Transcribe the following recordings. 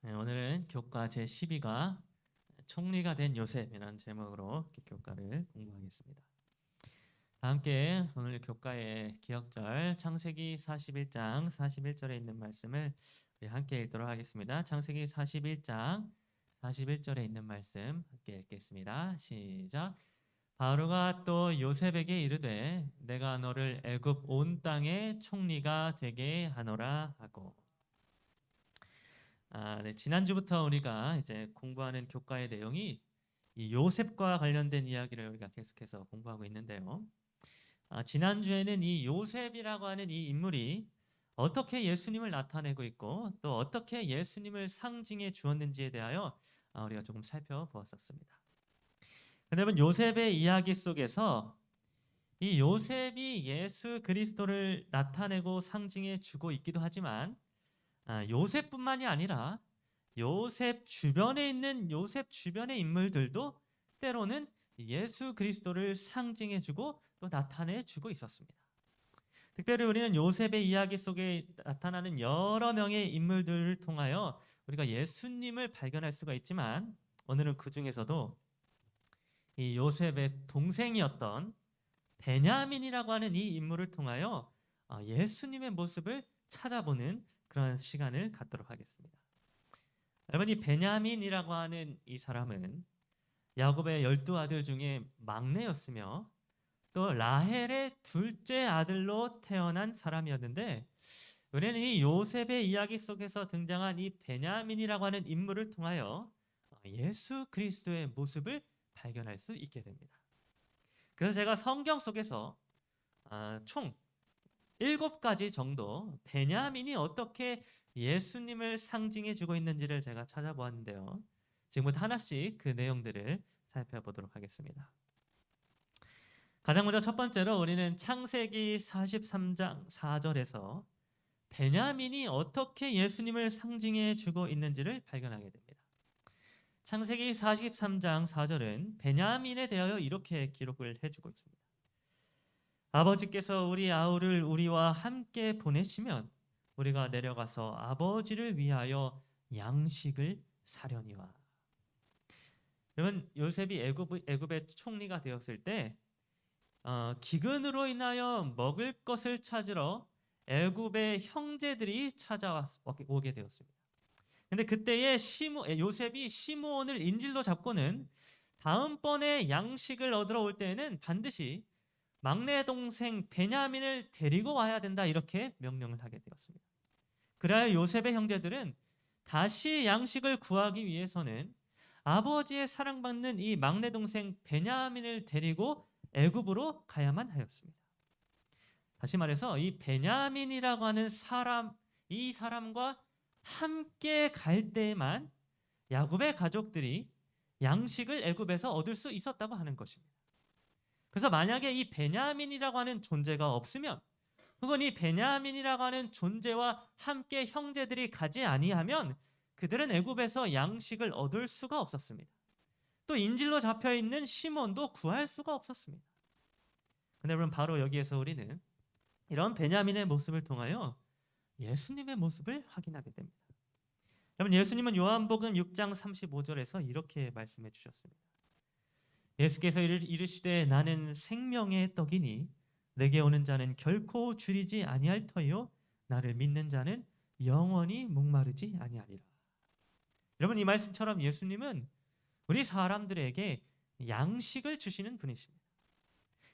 네, 오늘은 교과 제12가 총리가 된 요셉이라는 제목으로 교과를 공부하겠습니다. 다 함께 오늘 교과의 기억절 창세기 41장 41절에 있는 말씀을 우리 함께 읽도록 하겠습니다. 창세기 41장 41절에 있는 말씀 함께 읽겠습니다. 시작. 바로가 또 요셉에게 이르되 내가 너를 애굽 온 땅의 총리가 되게 하노라 하고. 네, 지난주부터 우리가 이제 공부하는 교과의 내용이 이 요셉과 관련된 이야기를 우리가 계속해서 공부하고 있는데요. 지난주에는 이 요셉이라고 하는 이 인물이 어떻게 예수님을 나타내고 있고 또 어떻게 예수님을 상징해 주었는지에 대하여 우리가 조금 살펴보았었습니다. 여러분, 요셉의 이야기 속에서 이 요셉이 예수 그리스도를 나타내고 상징해 주고 있기도 하지만 요셉뿐만이 아니라 요셉 주변에 있는 요셉 주변의 인물들도 때로는 예수 그리스도를 상징해주고 또 나타내주고 있었습니다. 특별히 우리는 요셉의 이야기 속에 나타나는 여러 명의 인물들을 통하여 우리가 예수님을 발견할 수가 있지만 오늘은 그 중에서도 이 요셉의 동생이었던 베냐민이라고 하는 이 인물을 통하여 예수님의 모습을 찾아보는 그런 시간을 갖도록 하겠습니다. 여러분, 이 베냐민이라고 하는 이 사람은 야곱의 12아들 중에 막내였으며 또 라헬의 둘째 아들로 태어난 사람이었는데 우리는 이 요셉의 이야기 속에서 등장한 이 베냐민이라고 하는 인물을 통하여 예수 그리스도의 모습을 발견할 수 있게 됩니다. 그래서 제가 성경 속에서 총 7가지 정도 베냐민이 어떻게 예수님을 상징해 주고 있는지를 제가 찾아보았는데요. 지금부터 하나씩 그 내용들을 살펴보도록 하겠습니다. 가장 먼저 첫 번째로 우리는 창세기 43장 4절에서 베냐민이 어떻게 예수님을 상징해 주고 있는지를 발견하게 됩니다. 창세기 43장 4절은 베냐민에 대하여 이렇게 기록을 해주고 있습니다. 아버지께서 우리 아우를 우리와 함께 보내시면 우리가 내려가서 아버지를 위하여 양식을 사려니와. 여러분, 요셉이 애굽의 총리가 되었을 때 기근으로 인하여 먹을 것을 찾으러 애굽의 형제들이 찾아오게 되었습니다. 근데 그때에 요셉이 시므온을 인질로 잡고는 다음번에 양식을 얻으러 올 때에는 반드시 막내 동생 베냐민을 데리고 와야 된다, 이렇게 명령을 하게 되었습니다. 그래야 요셉의 형제들은 다시 양식을 구하기 위해서는 아버지의 사랑받는 이 막내 동생 베냐민을 데리고 애굽으로 가야만 하였습니다. 다시 말해서 이 베냐민이라고 하는 사람, 이 사람과 함께 갈 때에만 야곱의 가족들이 양식을 애굽에서 얻을 수 있었다고 하는 것입니다. 그래서 만약에 이 베냐민이라고 하는 존재가 없으면, 혹은 이 베냐민이라고 하는 존재와 함께 형제들이 가지 아니하면 그들은 애굽에서 양식을 얻을 수가 없었습니다. 또 인질로 잡혀 있는 시몬도 구할 수가 없었습니다. 근데 여러분, 바로 여기에서 우리는 이런 베냐민의 모습을 통하여 예수님의 모습을 확인하게 됩니다. 여러분, 예수님은 요한복음 6장 35절에서 이렇게 말씀해 주셨습니다. 예수께서 이르시되 나는 생명의 떡이니 내게 오는 자는 결코 줄이지 아니할 터요 나를 믿는 자는 영원히 목마르지 아니하리라. 여러분, 이 말씀처럼 예수님은 우리 사람들에게 양식을 주시는 분이십니다.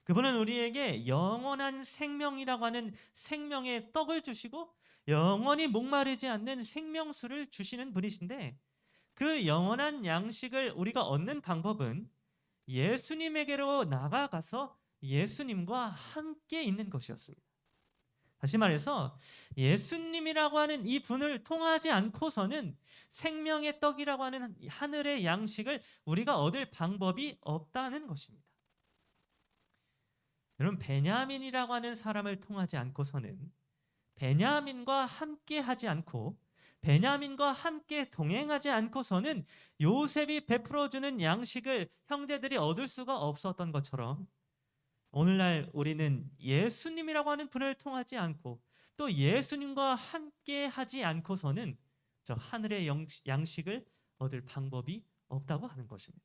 그분은 우리에게 영원한 생명이라고 하는 생명의 떡을 주시고 영원히 목마르지 않는 생명수를 주시는 분이신데, 그 영원한 양식을 우리가 얻는 방법은 예수님에게로 나아가서 예수님과 함께 있는 것이었습니다. 다시 말해서 예수님이라고 하는 이 분을 통하지 않고서는 생명의 떡이라고 하는 하늘의 양식을 우리가 얻을 방법이 없다는 것입니다. 여러분, 베냐민이라고 하는 사람을 통하지 않고서는, 베냐민과 함께 하지 않고 베냐민과 함께 동행하지 않고서는 요셉이 베풀어주는 양식을 형제들이 얻을 수가 없었던 것처럼, 오늘날 우리는 예수님이라고 하는 분을 통하지 않고 또 예수님과 함께 하지 않고서는 저 하늘의 양식을 얻을 방법이 없다고 하는 것입니다.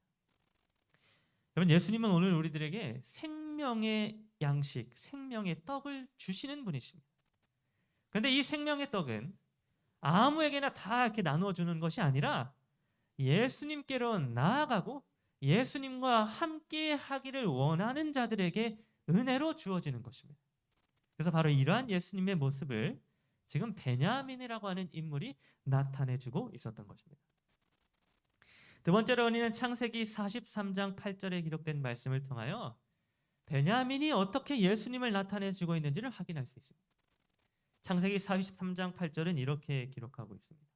여러분, 예수님은 오늘 우리들에게 생명의 양식, 생명의 떡을 주시는 분이십니다. 그런데 이 생명의 떡은 아무에게나 다 이렇게 나누어 주는 것이 아니라 예수님께로 나아가고 예수님과 함께 하기를 원하는 자들에게 은혜로 주어지는 것입니다. 그래서 바로 이러한 예수님의 모습을 지금 베냐민이라고 하는 인물이 나타내주고 있었던 것입니다. 두 번째로 우리는 창세기 43장 8절에 기록된 말씀을 통하여 베냐민이 어떻게 예수님을 나타내주고 있는지를 확인할 수 있습니다. 창세기 43장 8절은 이렇게 기록하고 있습니다.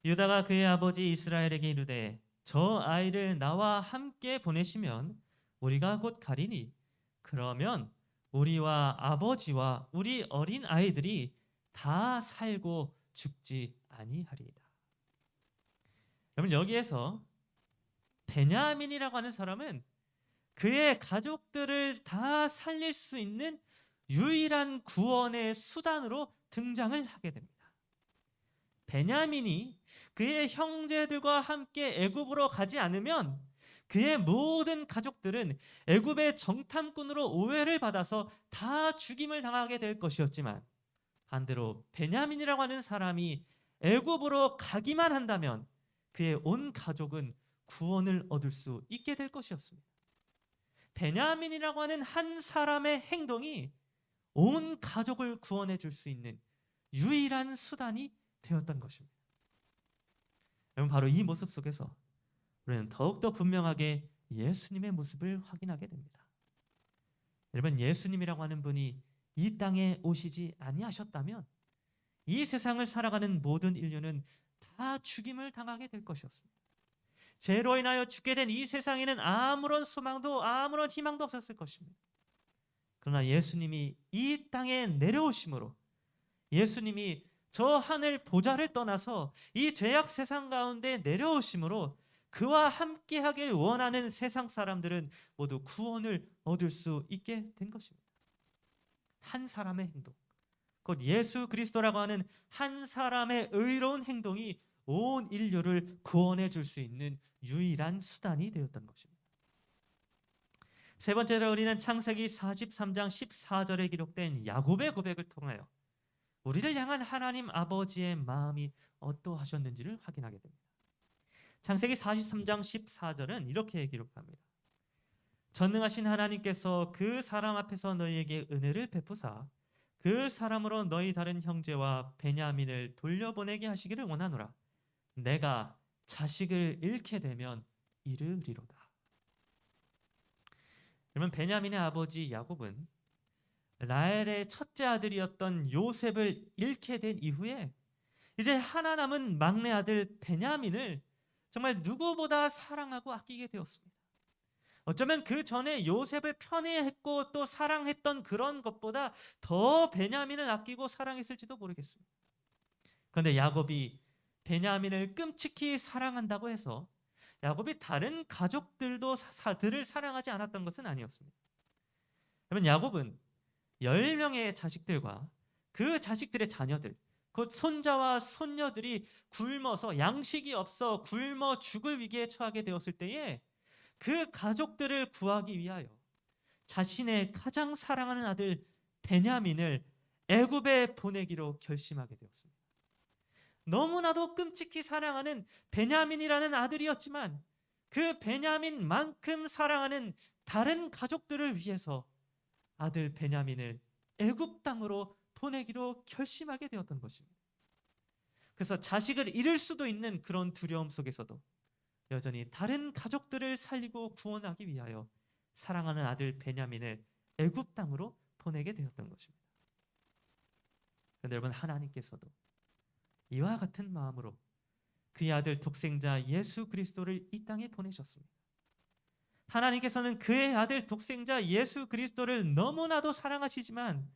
유다가 그의 아버지 이스라엘에게 이르되 저 아이를 나와 함께 보내시면 우리가 곧 가리니 그러면 우리와 아버지와 우리 어린 아이들이 다 살고 죽지 아니하리이다. 여러분, 여기에서 베냐민이라고 하는 사람은 그의 가족들을 다 살릴 수 있는 유일한 구원의 수단으로 등장을 하게 됩니다. 베냐민이 그의 형제들과 함께 애굽으로 가지 않으면 그의 모든 가족들은 애굽의 정탐꾼으로 오해를 받아서 다 죽임을 당하게 될 것이었지만, 반대로 베냐민이라고 하는 사람이 애굽으로 가기만 한다면 그의 온 가족은 구원을 얻을 수 있게 될 것이었습니다. 베냐민이라고 하는 한 사람의 행동이 온 가족을 구원해 줄 수 있는 유일한 수단이 되었던 것입니다. 여러분, 바로 이 모습 속에서 우리는 더욱더 분명하게 예수님의 모습을 확인하게 됩니다. 여러분, 예수님이라고 하는 분이 이 땅에 오시지 아니하셨다면 이 세상을 살아가는 모든 인류는 다 죽임을 당하게 될 것이었습니다. 죄로 인하여 죽게 된 이 세상에는 아무런 소망도 아무런 희망도 없었을 것입니다. 그러나 예수님이 이 땅에 내려오심으로, 예수님이 저 하늘 보좌를 떠나서 이 죄악 세상 가운데 내려오심으로 그와 함께하길 원하는 세상 사람들은 모두 구원을 얻을 수 있게 된 것입니다. 한 사람의 행동, 곧 예수 그리스도라고 하는 한 사람의 의로운 행동이 온 인류를 구원해 줄 수 있는 유일한 수단이 되었던 것입니다. 세 번째로 우리는 창세기 43장 14절에 기록된 야곱의 고백을 통하여 우리를 향한 하나님 아버지의 마음이 어떠하셨는지를 확인하게 됩니다. 창세기 43장 14절은 이렇게 기록합니다. 전능하신 하나님께서 그 사람 앞에서 너희에게 은혜를 베푸사 그 사람으로 너희 다른 형제와 베냐민을 돌려보내게 하시기를 원하노라. 내가 자식을 잃게 되면 이르리로다. 그러면 베냐민의 아버지 야곱은 라헬의 첫째 아들이었던 요셉을 잃게 된 이후에 이제 하나 남은 막내 아들 베냐민을 정말 누구보다 사랑하고 아끼게 되었습니다. 어쩌면 그 전에 요셉을 편애했고 또 사랑했던 그런 것보다 더 베냐민을 아끼고 사랑했을지도 모르겠습니다. 그런데 야곱이 베냐민을 끔찍히 사랑한다고 해서 야곱이 다른 가족들도 들을 사랑하지 않았던 것은 아니었습니다. 그러면 야곱은 10명의 자식들과 그 자식들의 자녀들, 곧 손자와 손녀들이 굶어서 양식이 없어 굶어 죽을 위기에 처하게 되었을 때에 그 가족들을 구하기 위하여 자신의 가장 사랑하는 아들 베냐민을 애굽에 보내기로 결심하게 되었습니다. 너무나도 끔찍히 사랑하는 베냐민이라는 아들이었지만 그 베냐민만큼 사랑하는 다른 가족들을 위해서 아들 베냐민을 애굽 땅으로 보내기로 결심하게 되었던 것입니다. 그래서 자식을 잃을 수도 있는 그런 두려움 속에서도 여전히 다른 가족들을 살리고 구원하기 위하여 사랑하는 아들 베냐민을 애굽 땅으로 보내게 되었던 것입니다. 그런데 여러분, 하나님께서도 이와 같은 마음으로 그의 아들 독생자 예수 그리스도를 이 땅에 보내셨습니다. 하나님께서는 그의 아들 독생자 예수 그리스도를 너무나도 사랑하시지만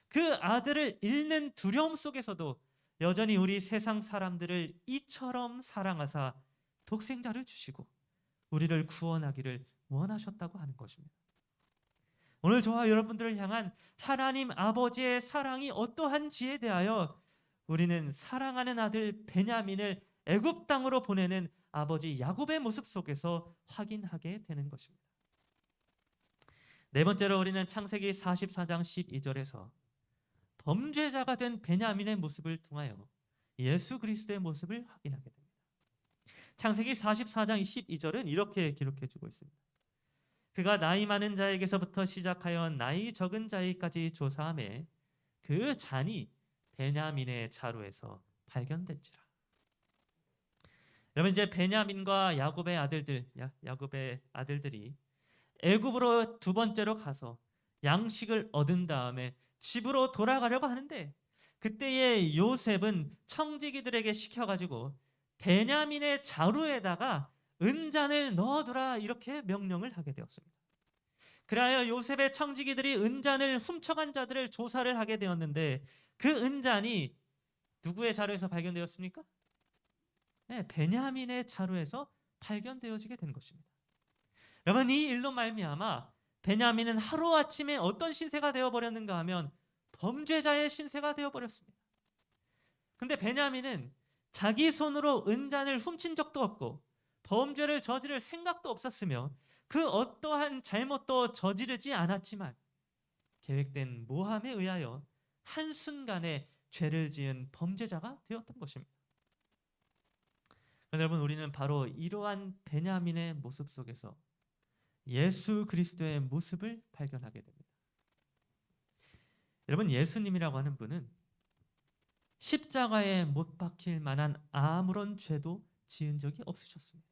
그 아들을 잃는 두려움 속에서도 여전히 우리 세상 사람들을 이처럼 사랑하사 독생자를 주시고 우리를 구원하기를 원하셨다고 하는 것입니다. 오늘 저와 여러분들을 향한 하나님 아버지의 사랑이 어떠한지에 대하여 우리는 사랑하는 아들 베냐민을 애굽 땅으로 보내는 아버지 야곱의 모습 속에서 확인하게 되는 것입니다. 네 번째로 우리는 창세기 44장 12절에서 범죄자가 된 베냐민의 모습을 통하여 예수 그리스도의 모습을 확인하게 됩니다. 창세기 44장 12절은 이렇게 기록해 주고 있습니다. 그가 나이 많은 자에게서부터 시작하여 나이 적은 자에게까지 조사하매 그 잔이 베냐민의 자루에서 발견된지라. 여러분, 이제 베냐민과 야곱의 아들들이 애굽으로 두 번째로 가서 양식을 얻은 다음에 집으로 돌아가려고 하는데, 그때의 요셉은 청지기들에게 시켜가지고 베냐민의 자루에다가 은잔을 넣어두라, 이렇게 명령을 하게 되었습니다. 그리하여 요셉의 청지기들이 은잔을 훔쳐간 자들을 조사를 하게 되었는데, 그 은잔이 누구의 자루에서 발견되었습니까? 네, 베냐민의 자루에서 발견되어지게 된 것입니다. 여러분, 이 일로 말미암아 베냐민은 하루아침에 어떤 신세가 되어버렸는가 하면 범죄자의 신세가 되어버렸습니다. 근데 베냐민은 자기 손으로 은잔을 훔친 적도 없고 범죄를 저지를 생각도 없었으며 그 어떠한 잘못도 저지르지 않았지만 계획된 모함에 의하여 한순간에 죄를 지은 범죄자가 되었던 것입니다. 여러분, 우리는 바로 이러한 베냐민의 모습 속에서 예수 그리스도의 모습을 발견하게 됩니다. 여러분, 예수님이라고 하는 분은 십자가에 못 박힐 만한 아무런 죄도 지은 적이 없으셨습니다.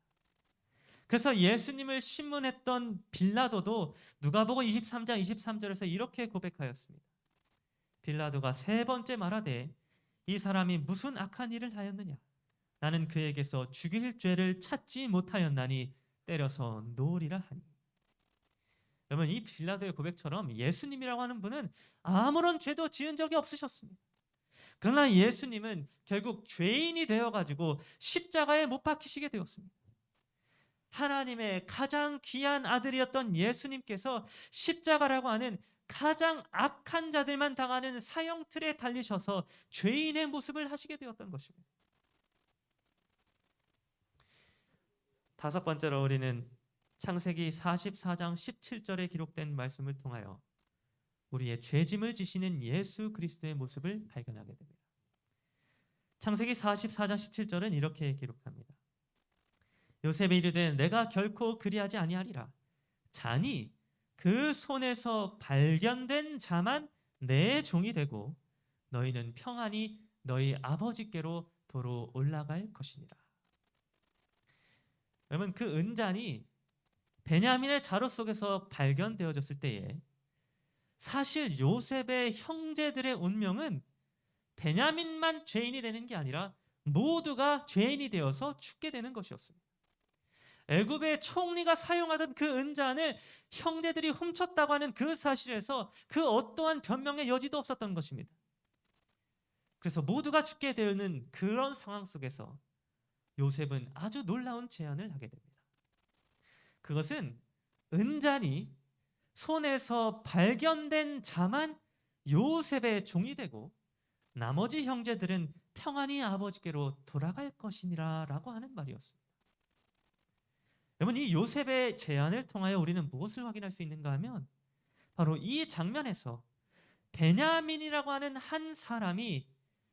그래서 예수님을 신문했던 빌라도도 누가복음 23장 23절에서 이렇게 고백하였습니다. 빌라도가 세 번째 말하되 이 사람이 무슨 악한 일을 하였느냐? 나는 그에게서 죽일 죄를 찾지 못하였나니 때려서 놓으리라 하니. 여러분, 이 빌라도의 고백처럼 예수님이라고 하는 분은 아무런 죄도 지은 적이 없으셨습니다. 그러나 예수님은 결국 죄인이 되어가지고 십자가에 못 박히시게 되었습니다. 하나님의 가장 귀한 아들이었던 예수님께서 십자가라고 하는 가장 악한 자들만 당하는 사형틀에 달리셔서 죄인의 모습을 하시게 되었던 것입니다. 다섯 번째로 우리는 창세기 44장 17절에 기록된 말씀을 통하여 우리의 죄짐을 지시는 예수 그리스도의 모습을 발견하게 됩니다. 창세기 44장 17절은 이렇게 기록합니다. 요셉이 이르되 내가 결코 그리하지 아니하리라. 잔이 그 손에서 발견된 자만 내 종이 되고 너희는 평안히 너희 아버지께로 도로 올라갈 것이니라. 여러분, 그 은잔이 베냐민의 자루 속에서 발견되어졌을 때에 사실 요셉의 형제들의 운명은 베냐민만 죄인이 되는 게 아니라 모두가 죄인이 되어서 죽게 되는 것이었습니다. 애굽의 총리가 사용하던 그 은잔을 형제들이 훔쳤다고 하는 그 사실에서 그 어떠한 변명의 여지도 없었던 것입니다. 그래서 모두가 죽게 되는 그런 상황 속에서 요셉은 아주 놀라운 제안을 하게 됩니다. 그것은 은잔이 손에서 발견된 자만 요셉의 종이 되고 나머지 형제들은 평안히 아버지께로 돌아갈 것이니라 라고 하는 말이었습니다. 여러분, 이 요셉의 제안을 통하여 우리는 무엇을 확인할 수 있는가 하면 바로 이 장면에서 베냐민이라고 하는 한 사람이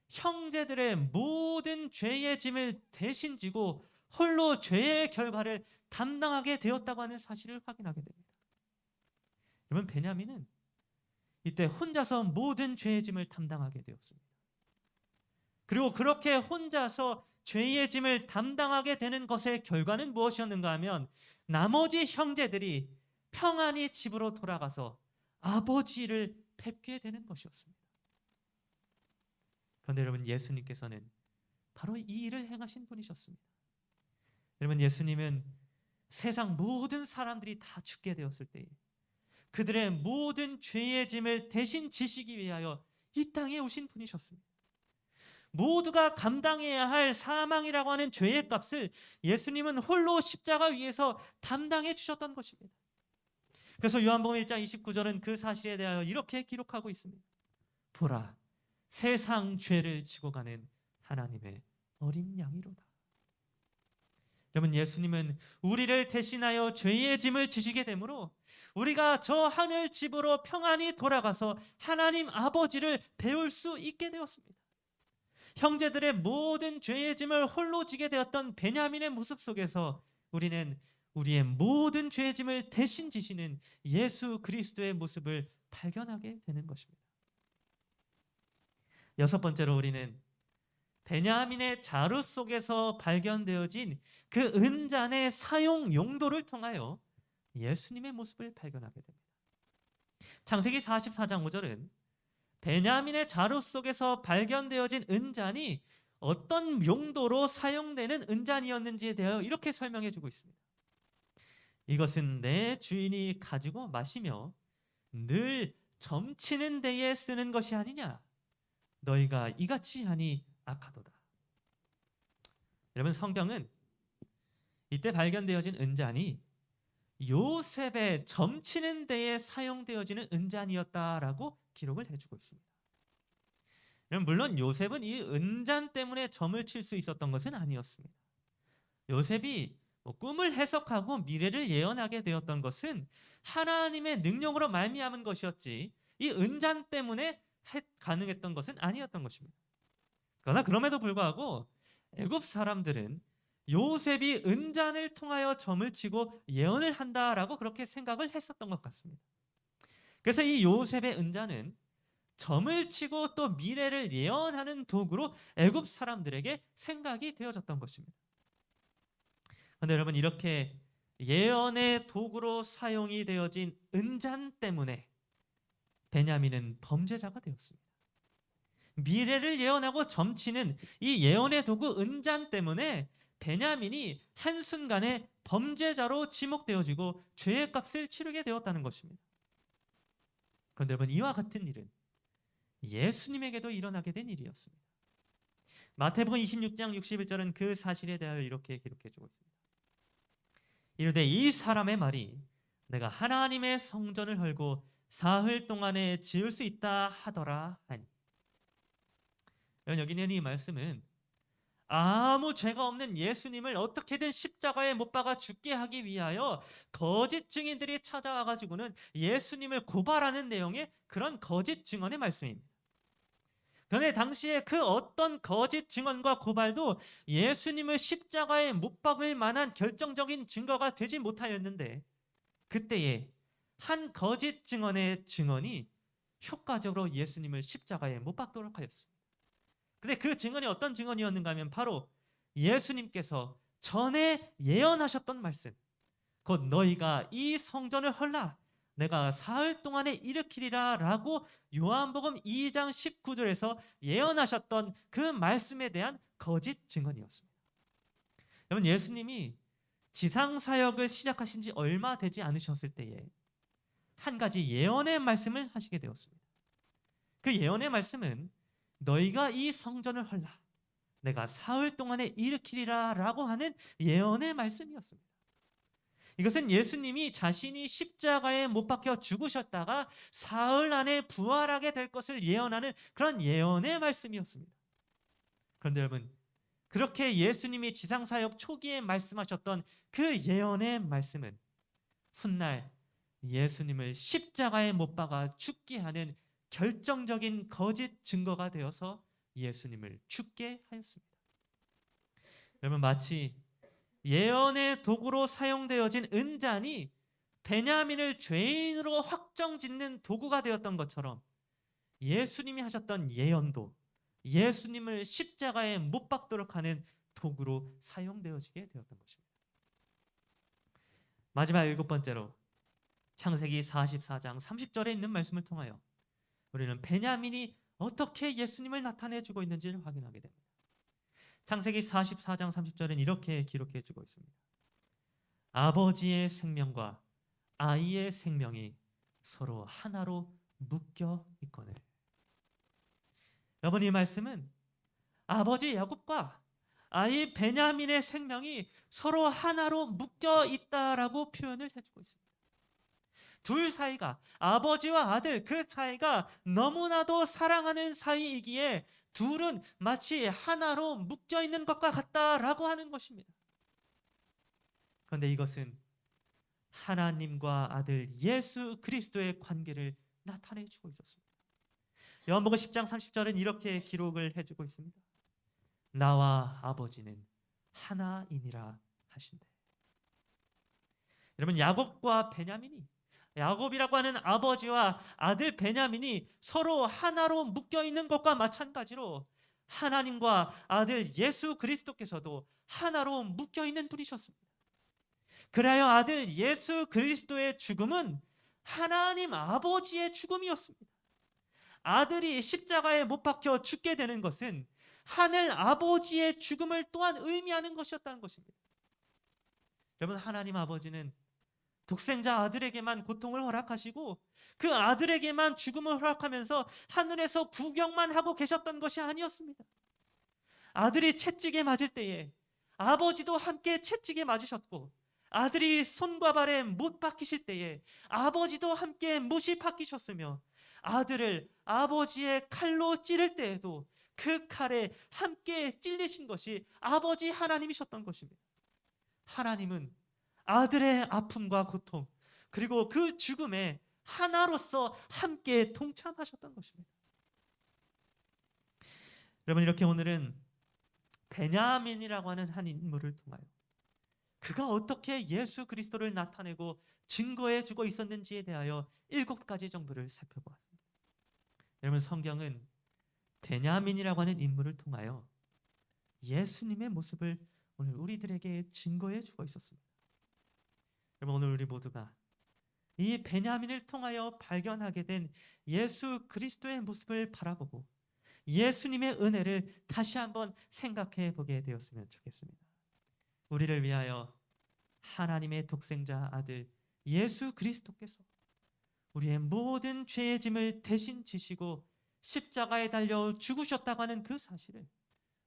형제들의 모든 죄의 짐을 대신 지고 홀로 죄의 결과를 담당하게 되었다고 하는 사실을 확인하게 됩니다. 여러분, 베냐민은 이때 혼자서 모든 죄의 짐을 담당하게 되었습니다. 그리고 그렇게 혼자서 죄의 짐을 담당하게 되는 것의 결과는 무엇이었는가 하면 나머지 형제들이 평안히 집으로 돌아가서 아버지를 뵙게 되는 것이었습니다. 그런데 여러분, 예수님께서는 바로 이 일을 행하신 분이셨습니다. 여러분, 예수님은 세상 모든 사람들이 다 죽게 되었을 때에 그들의 모든 죄의 짐을 대신 지시기 위하여 이 땅에 오신 분이셨습니다. 모두가 감당해야 할 사망이라고 하는 죄의 값을 예수님은 홀로 십자가 위에서 담당해 주셨던 것입니다. 그래서 요한복음 1장 29절은 그 사실에 대하여 이렇게 기록하고 있습니다. 보라, 세상 죄를 지고 가는 하나님의 어린 양이로다. 여러분, 예수님은 우리를 대신하여 죄의 짐을 지시게 되므로 우리가 저 하늘 집으로 평안히 돌아가서 하나님 아버지를 배울 수 있게 되었습니다. 형제들의 모든 죄의 짐을 홀로 지게 되었던 베냐민의 모습 속에서 우리는 우리의 모든 죄의 짐을 대신 지시는 예수 그리스도의 모습을 발견하게 되는 것입니다. 여섯 번째로 우리는 베냐민의 자루 속에서 발견되어진 그 은잔의 사용 용도를 통하여 예수님의 모습을 발견하게 됩니다. 창세기 44장 5절은 베냐민의 자루 속에서 발견되어진 은잔이 어떤 용도로 사용되는 은잔이었는지에 대하여 이렇게 설명해 주고 있습니다. 이것은 내 주인이 가지고 마시며 늘 점치는 데에 쓰는 것이 아니냐. 너희가 이같이 하니 악하도다. 여러분, 성경은 이때 발견되어진 은잔이 요셉의 점치는 데에 사용되어지는 은잔이었다라고 기록을 해주고 있습니다. 여러분, 물론 요셉은 이 은잔 때문에 점을 칠 수 있었던 것은 아니었습니다. 요셉이 꿈을 해석하고 미래를 예언하게 되었던 것은 하나님의 능력으로 말미암은 것이었지 이 은잔 때문에 가능했던 것은 아니었던 것입니다. 그러나 그럼에도 불구하고 애굽 사람들은 요셉이 은잔을 통하여 점을 치고 예언을 한다라고 그렇게 생각을 했었던 것 같습니다. 그래서 이 요셉의 은잔은 점을 치고 또 미래를 예언하는 도구로 애굽 사람들에게 생각이 되어졌던 것입니다. 그런데 여러분, 이렇게 예언의 도구로 사용이 되어진 은잔 때문에 베냐민은 범죄자가 되었습니다. 미래를 예언하고 점치는 이 예언의 도구 은잔 때문에 베냐민이 한순간에 범죄자로 지목되어지고 죄의 값을 치르게 되었다는 것입니다. 그런데 여러분, 이와 같은 일은 예수님에게도 일어나게 된 일이었습니다. 마태복음 26장 61절은 그 사실에 대하여 이렇게 기록해주고 있습니다. 이르되 이 사람의 말이 내가 하나님의 성전을 헐고 사흘 동안에 지을 수 있다 하더라 하니. 여기는 이 말씀은 아무 죄가 없는 예수님을 어떻게든 십자가에 못 박아 죽게 하기 위하여 거짓 증인들이 찾아와 가지고는 예수님을 고발하는 내용의 그런 거짓 증언의 말씀입니다. 그런데 당시에 그 어떤 거짓 증언과 고발도 예수님을 십자가에 못 박을 만한 결정적인 증거가 되지 못하였는데, 그때에 한 거짓 증언의 증언이 효과적으로 예수님을 십자가에 못 박도록 하였습니다. 근데 그 증언이 어떤 증언이었는가 하면 바로 예수님께서 전에 예언하셨던 말씀, 곧 너희가 이 성전을 헐라 내가 사흘 동안에 일으키리라 라고 요한복음 2장 19절에서 예언하셨던 그 말씀에 대한 거짓 증언이었습니다. 여러분, 예수님이 지상사역을 시작하신 지 얼마 되지 않으셨을 때에 한 가지 예언의 말씀을 하시게 되었습니다. 그 예언의 말씀은 너희가 이 성전을 헐라 내가 사흘 동안에 일으키리라 라고 하는 예언의 말씀이었습니다. 이것은 예수님이 자신이 십자가에 못 박혀 죽으셨다가 사흘 안에 부활하게 될 것을 예언하는 그런 예언의 말씀이었습니다. 그런데 여러분, 그렇게 예수님이 지상사역 초기에 말씀하셨던 그 예언의 말씀은 훗날 예수님을 십자가에 못 박아 죽게 하는 결정적인 거짓 증거가 되어서 예수님을 죽게 하였습니다. 여러분, 마치 예언의 도구로 사용되어진 은잔이 베냐민을 죄인으로 확정짓는 도구가 되었던 것처럼 예수님이 하셨던 예언도 예수님을 십자가에 못 박도록 하는 도구로 사용되어지게 되었던 것입니다. 마지막 일곱 번째로 창세기 44장 30절에 있는 말씀을 통하여 우리는 베냐민이 어떻게 예수님을 나타내주고 있는지를 확인하게 됩니다. 창세기 44장 30절은 이렇게 기록해주고 있습니다. 아버지의 생명과 아이의 생명이 서로 하나로 묶여 있거늘. 여러분, 이 말씀은 아버지 야곱과 아이 베냐민의 생명이 서로 하나로 묶여 있다라고 표현을 해주고 있습니다. 둘 사이가, 아버지와 아들 그 사이가 너무나도 사랑하는 사이이기에 둘은 마치 하나로 묶여 있는 것과 같다라고 하는 것입니다. 그런데 이것은 하나님과 아들 예수 그리스도의 관계를 나타내 주고 있었습니다. 요한복음 10장 30절은 이렇게 기록을 해주고 있습니다. 나와 아버지는 하나이니라 하신대. 여러분, 야곱과 베냐민이, 야곱이라고 하는 아버지와 아들 베냐민이 서로 하나로 묶여 있는 것과 마찬가지로 하나님과 아들 예수 그리스도께서도 하나로 묶여 있는 분이셨습니다. 그래야 아들 예수 그리스도의 죽음은 하나님 아버지의 죽음이었습니다. 아들이 십자가에 못 박혀 죽게 되는 것은 하늘 아버지의 죽음을 또한 의미하는 것이었다는 것입니다. 여러분, 하나님 아버지는 독생자 아들에게만 고통을 허락하시고 그 아들에게만 죽음을 허락하면서 하늘에서 구경만 하고 계셨던 것이 아니었습니다. 아들이 채찍에 맞을 때에 아버지도 함께 채찍에 맞으셨고, 아들이 손과 발에 못 박히실 때에 아버지도 함께 못이 박히셨으며, 아들을 아버지의 칼로 찌를 때에도 그 칼에 함께 찔리신 것이 아버지 하나님이셨던 것입니다. 하나님은 아들의 아픔과 고통, 그리고 그 죽음에 하나로서 함께 동참하셨던 것입니다. 여러분, 이렇게 오늘은 베냐민이라고 하는 한 인물을 통하여 그가 어떻게 예수 그리스도를 나타내고 증거해 주고 있었는지에 대하여 7가지 정도를 살펴보았습니다. 여러분, 성경은 베냐민이라고 하는 인물을 통하여 예수님의 모습을 오늘 우리들에게 증거해 주고 있었습니다. 여러분, 오늘 우리 모두가 이 베냐민을 통하여 발견하게 된 예수 그리스도의 모습을 바라보고 예수님의 은혜를 다시 한번 생각해 보게 되었으면 좋겠습니다. 우리를 위하여 하나님의 독생자 아들 예수 그리스도께서 우리의 모든 죄의 짐을 대신 지시고 십자가에 달려 죽으셨다고 하는 그 사실을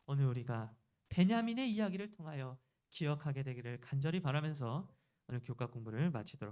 오늘 우리가 베냐민의 이야기를 통하여 기억하게 되기를 간절히 바라면서 오늘 교과 공부를 마치도록